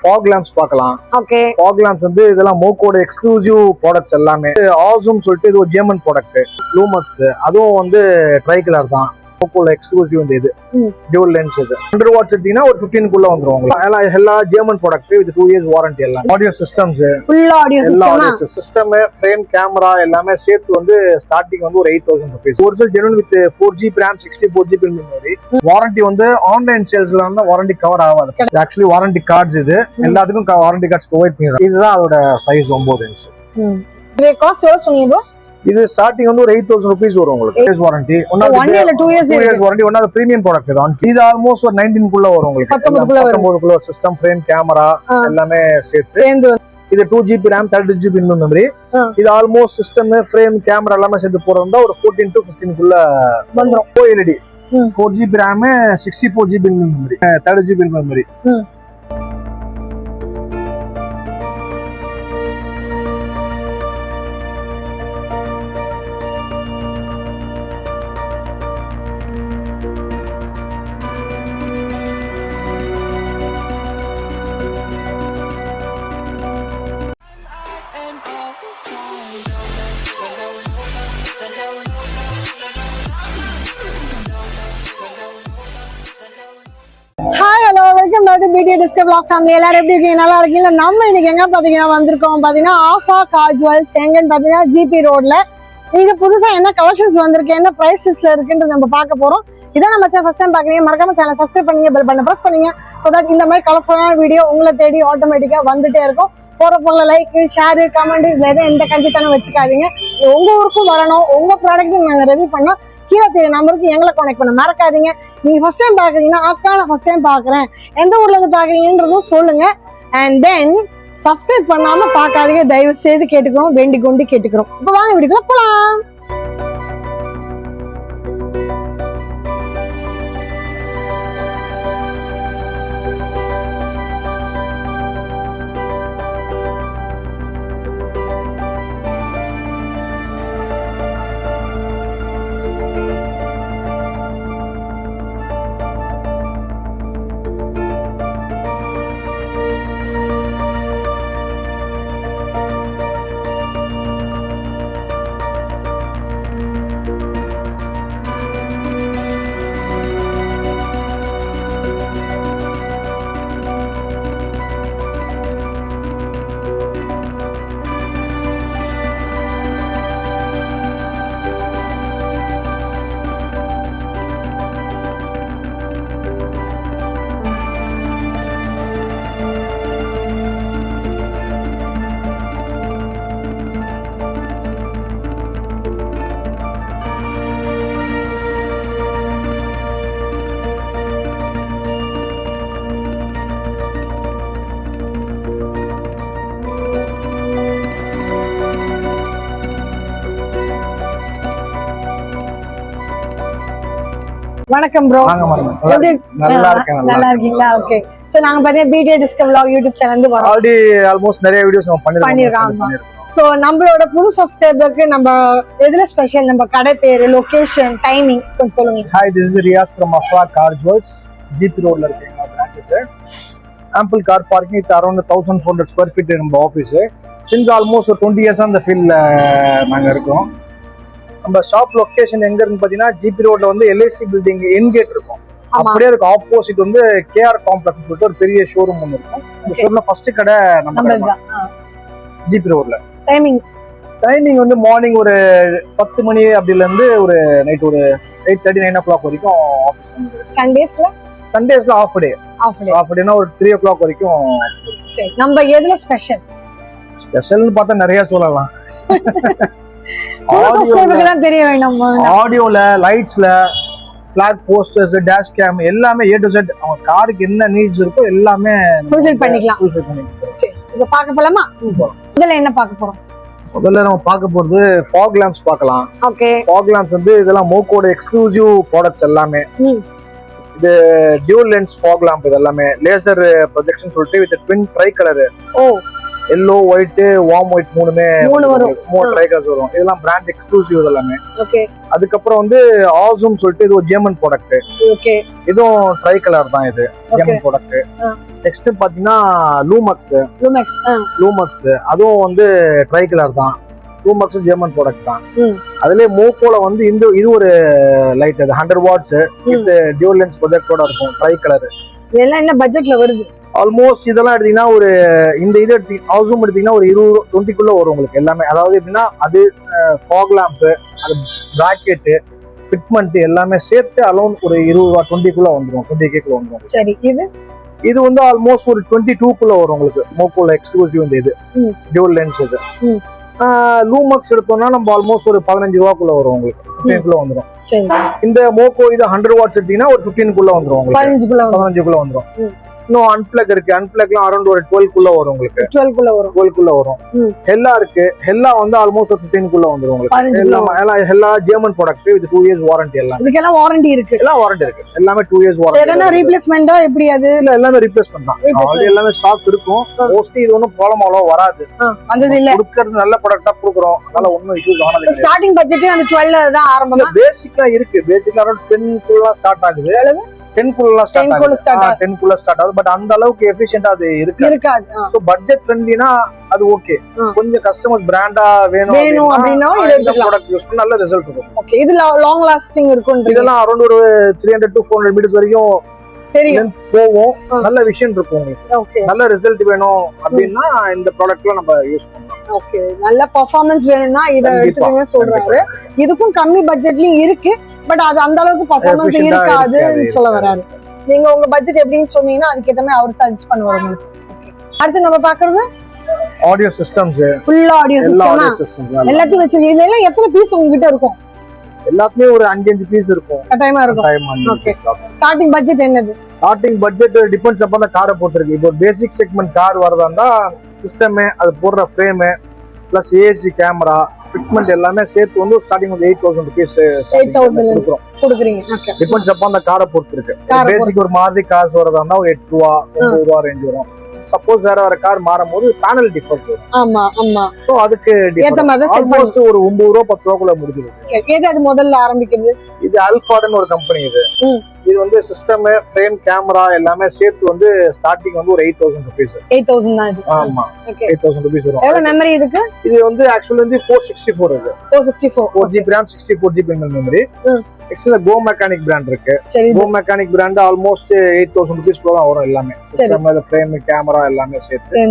fog lamps பார்க்கலாம். Okay fog lamps வந்து இதெல்லாம் மோக்கோட எக்ஸ்க்ளூசிவ் ப்ராடக்ட்ஸ் எல்லாமே. ஆசம் சொல்லிட்டு இது ஒரு ஜெர்மன் ப்ராடக்ட். லூமக்ஸ் அதுவும் வந்து ட்ரை கலர் தான். மோக்கோல எக்ஸ்க்ளூசிவ் வந்து இது டியூல் லென்ஸ் இது 100 வாட்ஸ் எடுத்தீங்கன்னா ஒரு 15 குள்ள வந்துரும் உங்களுக்கு. எல்லா German product with 2 years warranty. எல்லாம் audio systems, full audio system, frame, camera எல்லாமே சேர்த்து வந்து ஸ்டார்டிங் வந்து ஒரு 8000 rupees. Original German with 4GB RAM 64GB memory. Warranty வந்து ஆன்லைன் சேல்ஸ்ல வந்து வாரண்டி கவர் ஆகாது. ஆக்சுவலி வாரண்டி கார்ட்ஸ் இது எல்லாத்துக்கும் வாரண்டி கார்ட்ஸ் ப்ரொவைட் பண்ணிடுறாங்க. இதுதான் அதோட சைஸ் 9 இன்ச். இது காஸ்ட் எவ்வளவு சொன்னீங்க? இது ஸ்டார்டிங் வந்து ஒரு 8000 rupees வரும் உங்களுக்கு. Years warranty. 1 year 2 years warranty. One of the premium product தான். இது ஆல்மோஸ்ட் ஒரு 19 குள்ள வரும் உங்களுக்கு. 19 குள்ள சிஸ்டம், ஃப்ரேம், கேமரா எல்லாமே சேர்ந்து. இது 2GB RAM 32GB மெமரி. இது ஆல்மோஸ்ட் சிஸ்டம், ஃப்ரேம், கேமரா எல்லாமே சேர்த்து போறதா ஒரு 14 to 15 குள்ள வந்துரும். OLED 4GB RAM 64GB memory 32GB memory. Hi hello welcome back to PD discover vlog family. எல்லாரும் எப்படி இருக்கீங்க? நல்லா இருக்கீங்களா? நம்ம இன்னைக்கு எங்க பாத்தீங்கன்னா வந்திருக்கோம் பாத்தீங்கன்னா ஆஃபா கார் ஜுவல்ஸ். எங்கன்னு பாத்தீங்கன்னா ஜிபி ரோட்ல. இது புதுசா என்ன கலெக்ஷன்ஸ் வந்திருக்கு, என்ன பிரைஸ் லிஸ்ட்ல இருக்குன்றது நம்ம பார்க்க போறோம். இதான் நம்ம சேனல் ஃபர்ஸ்ட் டைம் பாக்குறீங்க, மறக்காம சேனல் சப்ஸ்கிரைப் பண்ணுங்க, பெல் பட்டனை பிரஸ் பண்ணுங்க. சோ தட் இந்த மாதிரி கலர்ஃபுல்லான வீடியோ உங்களை தேடி ஆட்டோமேட்டிக்கா வந்துட்டே இருக்கும். போற போல லைக், ஷேர், கமெண்ட் இதுல எதுவும் எந்த கஞ்சித்தனம் வச்சுக்காதீங்க. உங்க ஊருக்கும் வரணும், உங்க ப்ராடக்ட் நாங்க ரெடி பண்ணோம். கீழே தெரிய நம்பருக்கு எங்களை கான்டெக்ட் பண்ண மறக்காதீங்க. நீங்க ஃபர்ஸ்ட் டைம் பாக்குறீங்கன்னா அக்கா நான் ஃபர்ஸ்ட் டைம் பாக்குறேன், எந்த ஊர்ல இருந்து பாக்குறீங்கன்றதும் சொல்லுங்க. அண்ட் தென் சப்ஸ்கிரைப் பண்ணாம பாக்காதீங்க, தயவு செய்து கேட்டுக்கிறோம், வேண்டிக் கொண்டு கேட்டுக்கிறோம். இப்ப வாங்க வீட்டுக்குள்ள போலாம். வணக்கம் ப்ரோ. நல்லா இருக்கேன். நல்லா இருக்கீங்களா? ஓகே. சோ நாங்க பாத்தீங்கன்னா பிடி டிஸ்கவர் vlog யூடியூப் சேனல்ல இருந்து வரோம். ஆல்ரெடி ஆல்மோஸ்ட் நிறைய வீடியோஸ் நம்ம பண்ணிருக்கோம். சோ நம்மளோட புது சப்ஸ்கிரைபருக்கு நம்ம எதுல ஸ்பெஷல், நம்ம கடை பேரு, லொகேஷன், டைமிங் கொஞ்சம் சொல்லுங்க. Hi, this is Riyaz from Afa car jewels. GB ரோட்ல இருக்கு எங்க branches. Ample car parking with around 1400 square feet நம்ம ஆஃபீஸ். சின்ஸ் ஆல்மோஸ்ட் 20 இயர்ஸ் அந்த ஃபீல்ட்ல நாங்க இருக்கோம். நம்ம ஷாப் லொகேஷன் எங்க இருக்குன்னு பாத்தீங்கன்னா ஜிபி ரோட்ல வந்து எல்ஐசி பில்டிங் என்கேட் இருக்கும். அப்படியே அதுக்கு ஆப்போசிட் வந்து கேஆர் காம்ப்ளெக்ஸ் சொல்லிட்டு ஒரு பெரிய ஷோரூம் ஒன்று இருக்கும். அந்த ஷோரூம்ல ஃபர்ஸ்ட் கடை நம்ம ஜிபி ரோட்ல. டைமிங் வந்து மார்னிங் ஒரு 10 மணி அப்படில இருந்து ஒரு நைட் ஒரு 8:30 9 o'clock வரைக்கும் ஆபீஸ் வந்து. சண்டேஸ்ல ஆஃப் டேனா ஒரு 3 o'clock வரைக்கும். சரி, நம்ம எதுல ஸ்பெஷல்னு பார்த்தா நிறைய சொல்லலாம். ஆடியோல, லைட்ஸ்ல, ஃபிளாக் போஸ்டர்ஸ், டேஷ் கேம் எல்லாமே A to Z அவங்க காருக்கு என்ன நீட்ஸ் இருக்கோ எல்லாமே ஃபுல்ஃபில் பண்ணிக்கலாம். சரி, இப்போ பார்க்க போலாமா? முதல்ல என்ன பார்க்க போறோம்? முதல்ல நம்ம பார்க்க போறது fog lamps பார்க்கலாம். ஓகே. fog lamps வந்து இதெல்லாம் மோக்கோட எக்ஸ்க்ளூசிவ் ப்ராடக்ட்ஸ் எல்லாமே. இது டியூல் லென்ஸ் fog lamp. இது எல்லாமே லேசர் ப்ரொஜெக்ஷன் சொல்லிட்டு with twin try colour. Yellow white warm white மூணுமே வரும். மூணு ட்ரை கலர்ஸ் வரும். இதெல்லாம் பிராண்ட் எக்ஸ்க்ளூசிவ் எல்லாமே. ஓகே. அதுக்கப்புறம் வந்து ஆசம் சொல்லிட்டு இது ஒரு ஜெர்மன் ப்ராடக்ட். ஓகே. இதுவும் ட்ரை கலர் தான், இது ஜெர்மன் ப்ராடக்ட். நெக்ஸ்ட் பாத்தீங்கன்னா லூமக்ஸ் அதுவும் வந்து ட்ரை கலர் தான். லூமக்ஸ் ஜெர்மன் ப்ராடக்ட் தான். அதுலயே மோக்கோல வந்து இது ஒரு லைட், அது 100 வாட்ஸ் வித் டியூல் லென்ஸ் ப்ரொஜெக்டரோட இருக்கும், ட்ரை கலர். இதெல்லாம் என்ன பட்ஜெட்ல வருது? ஆல்மோஸ்ட் இதெல்லாம் எடுத்தீங்கன்னா ஒரு இந்த இது ஹவுஸும் எடுத்தீங்கன்னா ஒரு 20-20 வரும் உங்களுக்கு எல்லாமே. அதாவது எப்படின்னா அது ஃபாக் லேம்ப், அது பிராக்கெட், ஃபிட்மெண்ட் எல்லாமே சேர்த்து அலோன் ஒரு 20-20 வந்துடும், 20K வந்துடும். சரி. இது வந்து ஆல்மோஸ்ட் ஒரு 22 வரும் உங்களுக்கு. மோக்கோல எக்ஸ்க்ளூசிவ் வந்து இது டியூல் லென்ஸ். இது லூமக்ஸ் எடுத்தோம்னா நம்ம ஆல்மோஸ்ட் ஒரு 15 ரூபாக்குள்ள வரும் உங்களுக்கு, 15 வந்துடும். இந்த மோக்கோ இது 100 வாட்ஸ் எடுத்தீங்கன்னா ஒரு 15 வந்துடும் உங்களுக்கு, 15 வந்துடும். இன்னும் அன்பிளக் இருக்கு, அன்பிளக்லாம் அரௌண்ட் ஒரு 12 வரும் உங்களுக்கு, 12 வரும். ஹெல்லா இருக்கு, ஹெல்லா வந்து ஆல்மோஸ்ட் ஒரு 15 வந்துரும் உங்களுக்கு. Hella German product with 2 years warranty. எல்லாம் இதுக்கெல்லாம் வாரண்டி இருக்கு, எல்லாம் வாரண்டி இருக்கு, எல்லாமே 2 இயர்ஸ் வாரண்டி. எதனா ரீப்ளேஸ்மென்ட்டா எப்படி? அது இல்ல, எல்லாமே ரீப்ளேஸ்மென்ட் தான். ஆல்ரெடி எல்லாமே ஸ்டாக் இருக்கும். மோஸ்ட்லி இது ஒன்னும் ப்ராப்ளம் அவ்வளோ வராது. வந்தது இல்ல, கொடுக்கிறது நல்ல ப்ராடக்ட்டா கொடுக்குறோம், அதனால ஒன்னும் இஷ்யூஸ் ஆனது இல்ல. ஸ்டார்டிங் பட்ஜெட்டே வந்து 12 தான் ஆரம்பமா. பேசிக்கா இருக்கு, பேசிக்கா அரௌண்ட் 10 குள்ள ஸ்டார்ட் ஆகுது. 10 குள்ள ஸ்டார்ட் ஆகுது. பட் அந்த அளவுக்கு எஃபிஷியன்ட்டா அது இருக்காது. சோ பட்ஜெட் ஃப்ரெண்ட்லினா அது ஓகே. கொஞ்சம் கஸ்டமர்ஸ் பிராண்டா வேணும் அப்படினா இந்த ப்ராடக்ட் யூஸ் பண்ணா நல்ல ரிசல்ட் இருக்கும். ஓகே. இது லாங் லாஸ்டிங் இருக்கும். இதெல்லாம் அரௌண்ட் ஒரு 300 to 400 மீட்டர்ஸ் வரைக்கும் தெரியும் போவோம். நல்ல விஷயம் இருக்கும் உங்களுக்கு. நல்ல ரிசல்ட் வேணும் அப்படின்னா இந்த ப்ராடக்ட்ல நம்ம யூஸ் பண்ணலாம். ஓகே. நல்ல பெர்ஃபார்மன்ஸ் வேணும்னா இத எடுத்துக்கங்க சொல்றாரு. இதுக்கும் கம்மி பட்ஜெட்லயும் இருக்கு, பட் அது அந்த அளவுக்கு பெர்ஃபார்மன்ஸ் இருக்காதுன்னு சொல்ல வராரு. நீங்க உங்க பட்ஜெட் எப்படின்னு சொன்னீங்கன்னா அதுக்கு ஏத்த மாதிரி அவர் சஜஸ்ட் பண்ணுவாரு உங்களுக்கு. அடுத்து நம்ம பாக்குறது audio systems. Full audio system எல்லாத்தையும் வச்சிருக்கீங்க. இதுல எல்லாம் எத்தனை பீஸ் உங்ககிட்ட இருக்கும்? எல்லாத்துலயே ஒரு 5 பீஸ் இருக்கும். கட்டாயமா இருக்கும். ஓகே. ஸ்டார்டிங் பட்ஜெட் என்னது? ஸ்டார்டிங் பட்ஜெட் டிபெண்ட்ஸ் அப்ப அந்த காரை பொறுத்திருக்கு. இப்போ பேசிக் செக்மெண்ட் கார் வரதா இருந்தா சிஸ்டம், அது போடுற frame plus AC camera fitment எல்லாமே சேர்த்து வந்து ஸ்டார்டிங் வந்து 8000 rupees கொடுக்குறீங்க. டிபெண்ட்ஸ் அப்ப அந்த காரை பொறுத்திருக்கு. பேசிக் ஒரு மாதிரி காசு வரதா இருந்தா ஒரு 8 ரூபா 9 ரூபா ரேஞ்ச் வரும். சப்போஸ் வேற கார் மாறும்போது பேனல் டிஃபர் வரும். ஆமா ஆமா. சோ அதுக்கு ஆல்மோஸ்ட் ஒரு 9 ரூபா 10 ரூபாக்குள்ள முடிஞ்சிடும். எது அது முதல்ல ஆரம்பிக்கிறது? இது அல்ஃபார்ட்னு ஒரு கம்பெனி. இது வந்து சிஸ்டம், ஃப்ரேம், கேமரா எல்லாமே சேர்த்து வந்து ஸ்டார்டிங் வந்து ஒரு 8000 rupees. 8000 தான் இது. ஆமா. 8000 rupees வரும். எவ்வளவு மெமரி இதுக்கு? இது வந்து ஆக்சுவலி வந்து 464 இது. 4GB RAM 64GB memory. Next go mechanic brand இருக்கு. Go mechanic brand almost 8000 rupees குள்ள தான் வரும் எல்லாமே. சிஸ்டம், ஃப்ரேம், கேமரா எல்லாமே சேர்த்து.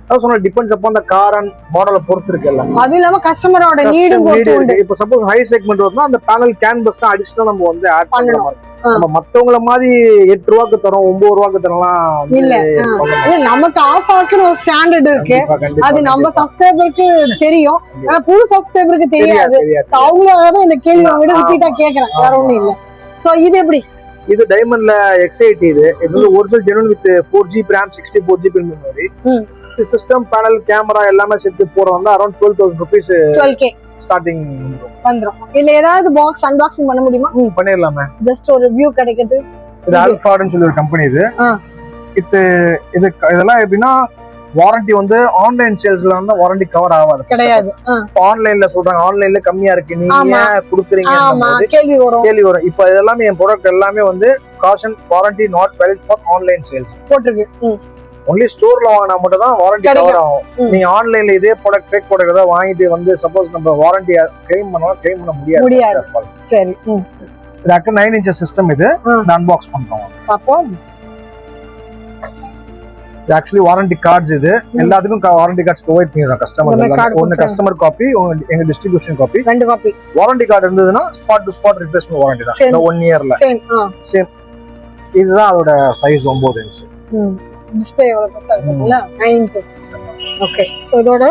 நான் சொன்ன டிபெண்ட்ஸ் அப்ப அந்த கார் அண்ட் மாடலை பொறுத்து இருக்கு எல்லாம். அது இல்லாம கஸ்டமரோட நீடும் பொறுத்து. இப்போ சப்போஸ் ஹை செக்மெண்ட் வருதுன்னா அந்த பேனல் கேன்வஸ் தான் அடிஷனலா நம்ம வந்து ஆட் பண்ணலாம். நம்ம மத்தவங்கள மாதிரி 8 ரூபாய்க்கு தரோம் 9 ரூபாய்க்கு தரலாம் இல்ல. நமக்கு ஆஃப் ஆக்குற ஒரு ஸ்டாண்டர்ட் இருக்கு, அது நம்ம சப்ஸ்கிரைபருக்கு தெரியும், ஆனா புது சப்ஸ்கிரைபருக்கு தெரியாது. அவங்களோட இந்த கேள்வி அவங்க ரிப்பீட்டா கேக்குறேன், வேற ஒண்ணும் இல்ல. சோ இது எப்படி? இது டைமண்ட்ல X80. இது வந்து original genuine with 4GB RAM 64GB memory. System, panel, camera எல்லாமே சேர்த்து போறதா அரௌண்ட் 12,000 rupees 12K ஸ்டார்டிங் வந்துரும். இல்ல ஏதாவது பாக்ஸ் அன்பாக்சிங் பண்ண முடியுமா? பண்ணிரலாமே. ஜஸ்ட் ஒரு ரிவ்யூ கிடைக்குது. இது அல்ஃபார்ட்னு சொல்லி ஒரு கம்பெனி. இது இதெல்லாம் எப்படின்னா வாரண்டி வந்து ஆன்லைன் சேல்ஸ்ல வந்து வாரண்டி கவர் ஆகாது, கிடையாது. ஆன்லைன்ல சொல்றாங்க ஆன்லைன்ல கம்மியா இருக்கு, நீங்க கொடுக்குறீங்க கேள்வி வரும். இப்ப இதெல்லாம் என் ப்ராடக்ட் எல்லாமே வந்து caution warranty not valid for online sales போட்டிருக்கு. ஒன்லி ஸ்டோர்ல வாங்கினா மட்டும் தான் வாரண்டி கவர் ஆகும். நீங்க ஆன்லைன்ல இதே ப்ராடக்ட் ஃபேக் ப்ராடக்ட் ஏதாவது வாங்கிட்டு வந்து சப்போஸ் நம்ம வாரண்டி கிளைம் பண்ணலாம், கிளைம் பண்ண முடியாது. சரி. இது ஆக்சுவலா 9 inch சிஸ்டம். இது அன்பாக்ஸ் பண்றோம் பாப்போம். இது ஆக்சுவலி வாரண்டி கார்ட்ஸ். இது எல்லாத்துக்கும் வாரண்டி கார்ட்ஸ் ப்ரொவைட் பண்ணிடுறோம் கஸ்டமர்ஸ் எல்லாம். ஒன்னு கஸ்டமர் காப்பி, எங்க distribution copy, 2 copy. Warranty card இருந்ததுன்னா spot to spot replacement warranty தான். இந்த 1 yearல சேம். இதுதான் அதோட சைஸ் 9 inch. டிஸ்ப்ளே எவ்வளவு பெருசா இருக்குங்களா? 9 inches. ஓகே. சோ இதோட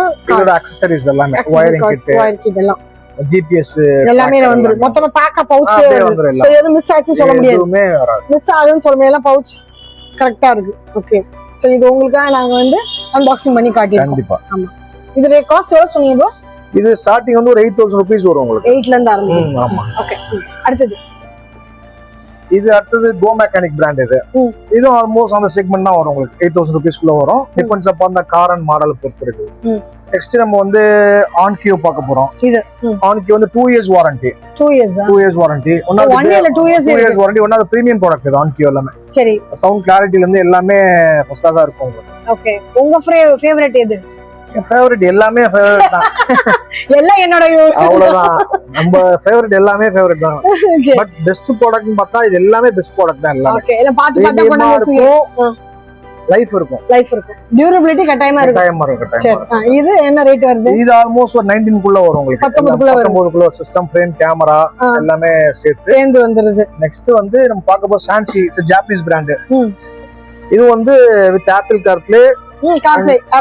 அக்சஸரீஸ் எல்லாமே, வயரிங் கிட் எல்லாம், GPS எல்லாமே வந்துரும். மொத்தமா பேக்கா பவுச் வந்துரும். சோ எது மிஸ் ஆச்சு சொல்ல முடியாது, எதுவுமே வராது. மிஸ் ஆகுதுன்னு சொல்ல முடியாது, எல்லாம் பவுச் கரெக்ட்டா இருக்கு. ஓகே. சோ இது உங்களுக்காக நாங்க வந்து அன்பாக்சிங் பண்ணி காட்டிறோம். கண்டிப்பா. ஆமா. இதுல காஸ்ட் எவ்வளவு சொன்னீங்க bro? இது ஸ்டார்டிங் வந்து ஒரு 8000 rupees வரும் உங்களுக்கு. 8ல இருந்து ஆரம்பிக்கும். ஆமா. ஓகே. அடுத்து இது அடுத்தது கோ மெக்கானிக் பிராண்ட் இது. இதுவும் ஆல்மோஸ்ட் அந்த செக்மெண்ட் தான் வரும் உங்களுக்கு 8000 rupeesக்குள்ள வரும். டிபெண்ட்ஸ் அப் அந்த கார் அண்ட் மாடல் பொறுத்து இருக்கு. நெக்ஸ்ட் நம்ம வந்து ஆன்கியோ பார்க்க போறோம். ஆன்கியோ வந்து 2 years warranty. 2 years warranty. 1 year 2 years warranty. One of premium product இது ஆன்கியோ எல்லாமே. சரி. சவுண்ட் கிளாரிட்டில இருந்து எல்லாமே ஃபர்ஸ்டா தான் இருக்கும் உங்களுக்கு. ஓகே. உங்க ஃபேவரட் எது? ஃபேவரட் எல்லாமே ஃபேவரட் தான். எல்லாம் என்னோட அவ்வளவுதான். நம்ம ஃபேவரட் எல்லாமே ஃபேவரட் தான். பட் பெஸ்ட் ப்ராடக்ட்னு பார்த்தா இது எல்லாமே பெஸ்ட் ப்ராடக்ட் தான் எல்லாமே. ஓகே. எல்லாம் பார்த்து பார்த்து பண்ண வச்சுக்கோ. லைஃப் இருக்கும். டியூரபிலிட்டி கட்டாயமா இருக்கும். சரி. இது என்ன ரேட் வருது? இது ஆல்மோஸ்ட் ஒரு 19 குள்ள வரும் உங்களுக்கு. 19 குள்ள சிஸ்டம் ஃப்ரேம் கேமரா எல்லாமே சேர்ந்து வந்துருது. நெக்ஸ்ட் வந்து நம்ம பார்க்க போற சான்சி, இட்ஸ் ஜாப்பனீஸ் பிராண்ட். இது வந்து வித் ஆப்பிள் கார்ப்ளே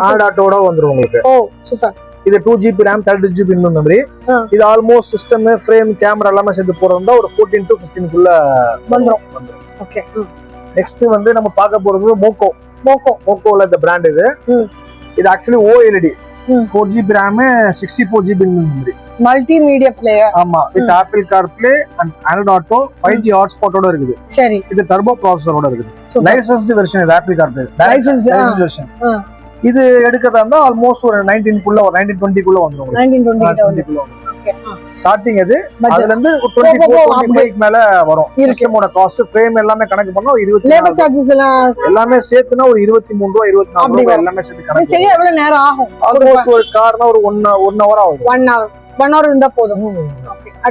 ஆடாட்டோட வந்துரும் உங்களுக்கு. ஓ சூப்பர். இது 2GB RAM 32GB inbuilt memory. இது ஆல்மோஸ்ட் சிஸ்டம் ஃப்ரேம் கேமரா எல்லாமே சேர்த்து போறதா ஒரு 14 to 15 குள்ள வந்துரும். ஓகே. நெக்ஸ்ட் வந்து நம்ம பார்க்க போறது மோக்கோல இந்த பிராண்ட் இது. இது actually OLED 4GB RAM 64GB inbuilt memory. Multimedia player. ஆமா, with Apple CarPlay and Android auto 5G ஹாட்ஸ்பாட்டோட இருக்குது. சரி. இது டர்போ ப்ராசஸரோட இருக்குது. லைசென்ஸ்டு வெர்ஷன் இது ஆப்பிள் கார்ப்ளே லைசென்ஸ்டு வெர்ஷன். இது எடுக்கறதா இருந்தா ஆல்மோஸ்ட் ஒரு 19 குள்ள ஒரு 1920 குள்ள வந்துரும். 1920 குள்ள ஓகே. ஸ்டார்டிங் அது அதுல இருந்து 24 25 மேல வரும். சிஸ்டமோட காஸ்ட் ஃப்ரேம் எல்லாமே கணக்கு பண்ணா 20 லேபர் சார்ஜஸ் எல்லாமே சேர்த்துனா ஒரு 23 ரூபாய் 24 ரூபாய் எல்லாமே சேர்த்து கணக்கு. சரி. எவ்வளவு நேரம் ஆகும்? ஆல்மோஸ்ட் ஒரு கார்னா ஒரு 1 hour ஆகும். 1 hour இருந்தா போதும்.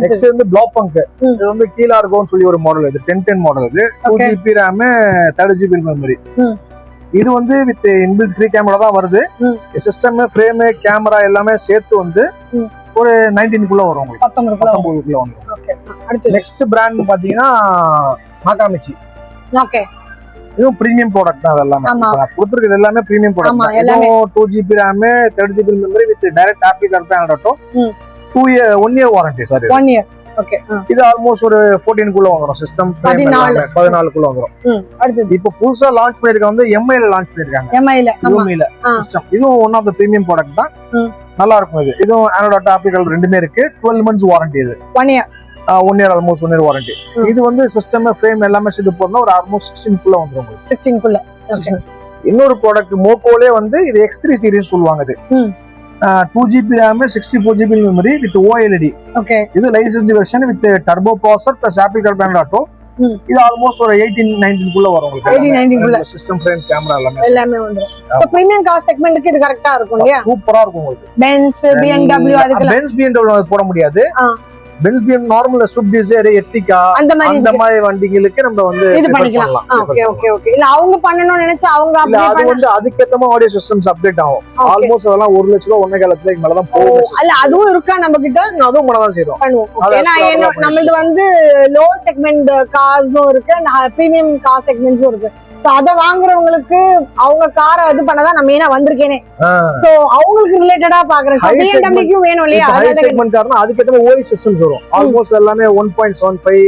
நெக்ஸ்ட் வந்து ப்ளாக்பங்க். இது வந்து கீழார்கோன்னு சொல்லி ஒரு மாடல். இது 1010 மாடல். இது 2GB RAM 30GB மெமரி. இது வந்து வித் இன்பில்ட் ஃப்ரீ கேமரா தான் வருது. சிஸ்டம் ஃப்ரேம் கேமரா எல்லாமே சேர்த்து வந்து ஒரு 19 குள்ள வரும் உங்களுக்கு. 19 குள்ள வந்துரும். ஓகே. அடுத்து நெக்ஸ்ட் பிராண்ட் பாத்தீங்கன்னா நாகாமிச்சி. ஓகே. இதுவும் பிரீமியம் ப்ராடக்ட் தான். அதெல்லாம் கொடுத்துருக்குது எல்லாமே பிரீமியம் ப்ராடக்ட் தான். இதுவும் 2GB RAM 30GB memory with direct apple CarPlay Anto 1 year warranty. Sorry 1 year. Okay. இது ஆல்மோஸ்ட் ஒரு 14 குள்ள வந்துரும். சிஸ்டம் ஃப்ரேம் எல்லாமே 14 குள்ள வந்துரும். அடுத்து இப்போ புதுசா லான்ச் பண்ணிருக்க வந்து MI ல லான்ச் பண்ணிருக்காங்க. MI ல சிஸ்டம். இதுவும் one of the premium product தான். நல்லா இருக்கும் இது. இதுவும் ஆண்ட்ராய்ட் ஆப்பிள் ரெண்டுமே இருக்கு. 12 months வாரண்டி. இது 1 year. 1 year almost 1 year warranty. இது வந்து சிஸ்டம் ஃப்ரேம் எல்லாமே சேர்த்து போறதா ஒரு ஆல்மோஸ்ட் 16 குள்ள வந்துரும். 16 குள்ள. ஓகே. இன்னொரு ப்ராடக்ட் மோக்கோலே வந்து இது X3 சீரிஸ் சொல்லுவாங்க. இது 2GB RAM 64GB memory with OLED. Okay. இது licensed version with turbo processor plus Apple CarPlay auto. இது ஆல்மோஸ்ட் ஒரு 18-19 குள்ள வரும் உங்களுக்கு. 18-19 குள்ள சிஸ்டம் ஃப்ரேம் கேமரா எல்லாமே வந்துரும். சோ பிரீமியம் கார் செக்மென்ட்க்கு இது கரெக்ட்டா இருக்கும் இல்லையா? சூப்பரா இருக்கும் உங்களுக்கு. Benz BMW அதுக்கு Benz BMW போட முடியாது. Benz BMW normal Swift desire Ertiga அந்த மாதிரி வண்டிகளுக்கு நம்ம வந்து இது பண்ணிக்கலாம். ஓகே. இல்ல அவங்க பண்ணனும் நினைச்சா அவங்க அப்டேட் அது வந்து அதுக்கேத்தமா ஆடியோ சிஸ்டம்ஸ் அப்டேட் ஆகும். ஆல்மோஸ்ட் அதெல்லாம் 1 லட்சம் ரூபாய் 1.5 லட்சம் மேல தான் போகும். இல்ல அதுவும் இருக்கா நம்ம கிட்ட? அதுவும் பண்ண தான் செய்றோம். ஏன்னா நம்மளது வந்து லோ செக்மெண்ட் கார்ஸும் இருக்கு, பிரீமியம் கார் செக்மெண்ட்ஸும் இருக்கு. சோ அத வாங்குறவங்களுக்கு அவங்க காரை இது பண்ணதான் நான் மெயினா வந்திருக்கேனே. சோ அவங்களுக்கு ரிலேட்டடா பாக்குறேன். BMW வேணும் இல்லையா? ஹை செக்மெண்ட் கார்னா அதுக்கேத்த ஓய் சிஸ்டம்ஸ் வரும். ஆல்மோஸ்ட் எல்லாமே 1.75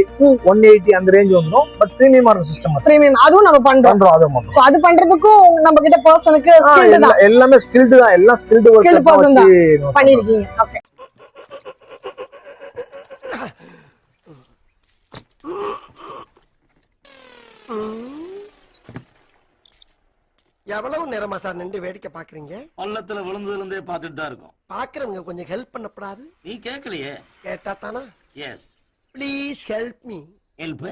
180 அந்த ரேஞ்ச் வந்துரும். பட் பிரீமியம் ஆன சிஸ்டம் பிரீமியம் அதுவும் நம்ம பண்றோம். அதுவும் சோ அது பண்றதுக்கும் நம்ம கிட்ட பர்சனுக்கு ஸ்கில்ட் தான். எல்லாமே ஸ்கில்ட் தான். எல்லாம் ஸ்கில்ட் வர்க் பண்ணிருக்கீங்க. ஓகே. எவ்வளவு நேரமா சார் நின்று வேடிக்கை பாக்குறீங்க? பள்ளத்துல விழுந்ததுல இருந்தே பார்த்துட்டு தான் இருக்கும். பாக்குறவங்க கொஞ்சம் ஹெல்ப் பண்ணப்படாது? நீ கேட்கலையே. கேட்டா தானா? Yes. Please help me. Help